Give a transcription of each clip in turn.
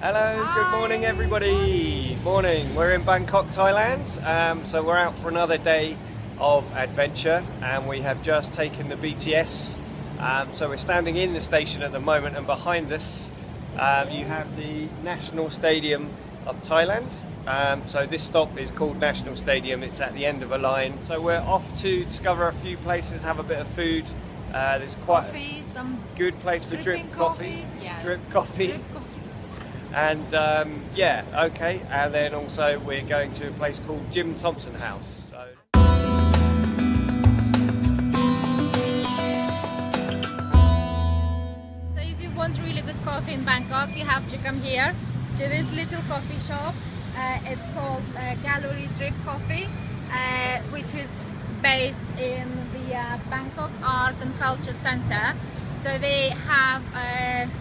Hello, good morning everybody. Morning, we're in Bangkok, Thailand. So we're out for another day of adventure and we have just taken the BTS. So we're standing in the station at the moment, and behind us you have the National Stadium of Thailand. So this stop is called National Stadium. It's at the end of a line. So we're off to discover a few places, have a bit of food. There's quite coffee, some good place for drip coffee. Yeah. Drip coffee. And yeah, okay, and then also we're going to a place called Mr Thompson House. So if you want really good coffee in Bangkok, you have to come here to this little coffee shop. It's called Gallery Drip Coffee, which is based in the Bangkok Art and Culture Center. So they have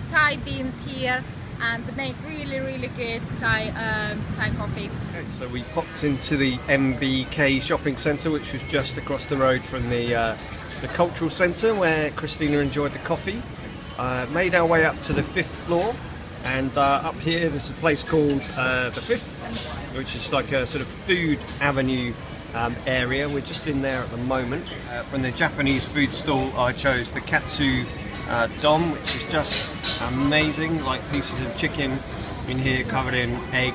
Thai beans here, and they make really good Thai coffee. Okay, so we popped into the MBK shopping centre, which was just across the road from the cultural centre where Kristina enjoyed the coffee. Made our way up to the 5th floor, and up here there's a place called the 5th, which is like a sort of food avenue area. We're just in there at the moment. From the Japanese food stall I chose the katsu dom, which is just amazing, like pieces of chicken in here covered in egg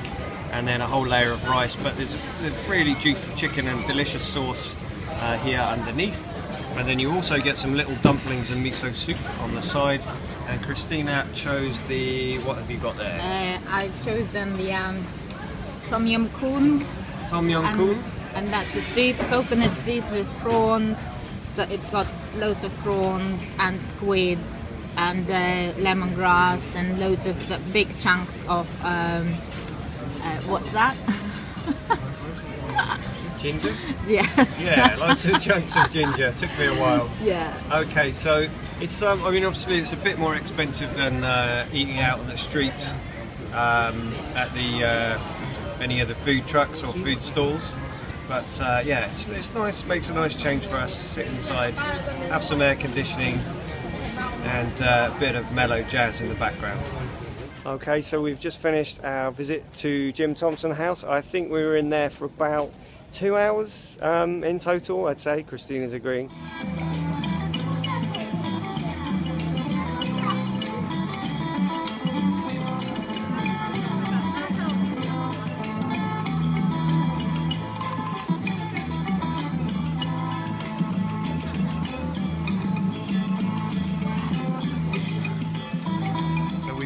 and then a whole layer of rice, but there's really juicy chicken and delicious sauce here underneath. And then you also get some little dumplings and miso soup on the side. And Kristina chose the, what have you got there? I've chosen the Tom Yum Goong. Tom Yum Goong? And that's a soup, coconut soup with prawns. So it's got loads of prawns and squid and lemongrass and loads of the big chunks of what's that? Ginger? Yes. Yeah, loads of chunks of ginger. Took me a while. Yeah. Okay, so it's I mean, obviously it's a bit more expensive than eating out on the street at the any of the food trucks or food stalls. But yeah, it's nice, makes a nice change for us. Sit inside, have some air conditioning and a bit of mellow jazz in the background. Okay, so we've just finished our visit to Mr Thompson House. I think we were in there for about 2 hours in total, I'd say. Kristina's agreeing.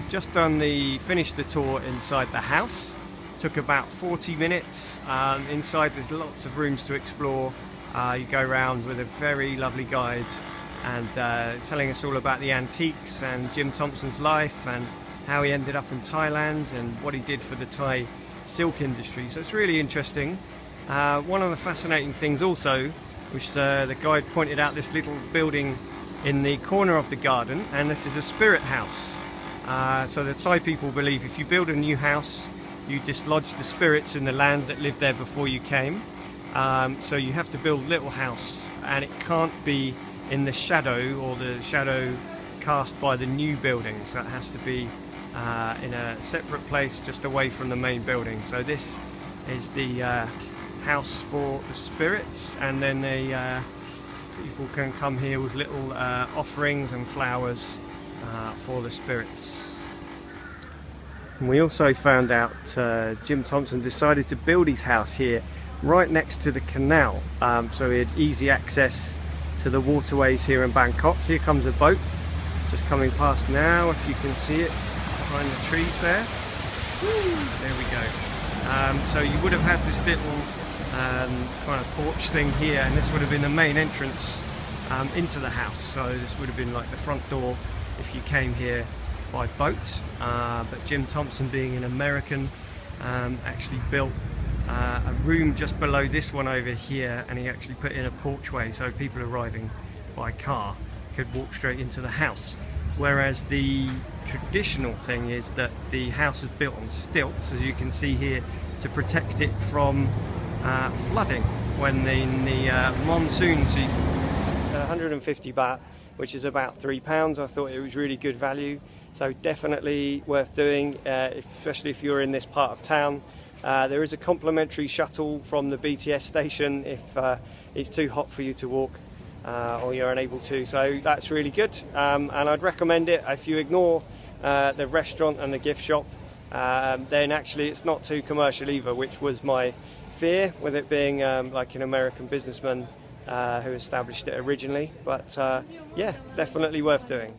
Just finished the tour inside the house. Took about 40 minutes. Inside there's lots of rooms to explore. You go around with a very lovely guide and telling us all about the antiques and Mr Thompson's life and how he ended up in Thailand and what he did for the Thai silk industry. So it's really interesting. One of the fascinating things also, which the guide pointed out, this little building in the corner of the garden, and this is a spirit house. So the Thai people believe if you build a new house, you dislodge the spirits in the land that lived there before you came. So you have to build a little house, and it can't be in the shadow or the shadow cast by the new buildings. That has to be in a separate place just away from the main building. So this is the house for the spirits, and then the people can come here with little offerings and flowers for the spirits. And we also found out Mr Thompson decided to build his house here right next to the canal, so he had easy access to the waterways here in Bangkok. Here comes a boat just coming past now, if you can see it behind the trees there. There we go. So you would have had this little kind of porch thing here, and this would have been the main entrance into the house. So this would have been like the front door if you came here by boat, but Mr Thompson, being an American, actually built a room just below this one over here, and he actually put in a porchway so people arriving by car could walk straight into the house. Whereas the traditional thing is that the house is built on stilts, as you can see here, to protect it from flooding when in the monsoon season. 150 baht which is about £3. I thought it was really good value, so definitely worth doing, especially if you're in this part of town. There is a complimentary shuttle from the BTS station if it's too hot for you to walk or you're unable to, so that's really good, and I'd recommend it. If you ignore the restaurant and the gift shop, then actually it's not too commercial either, which was my fear with it being like an American businessman who established it originally. But yeah, definitely worth doing.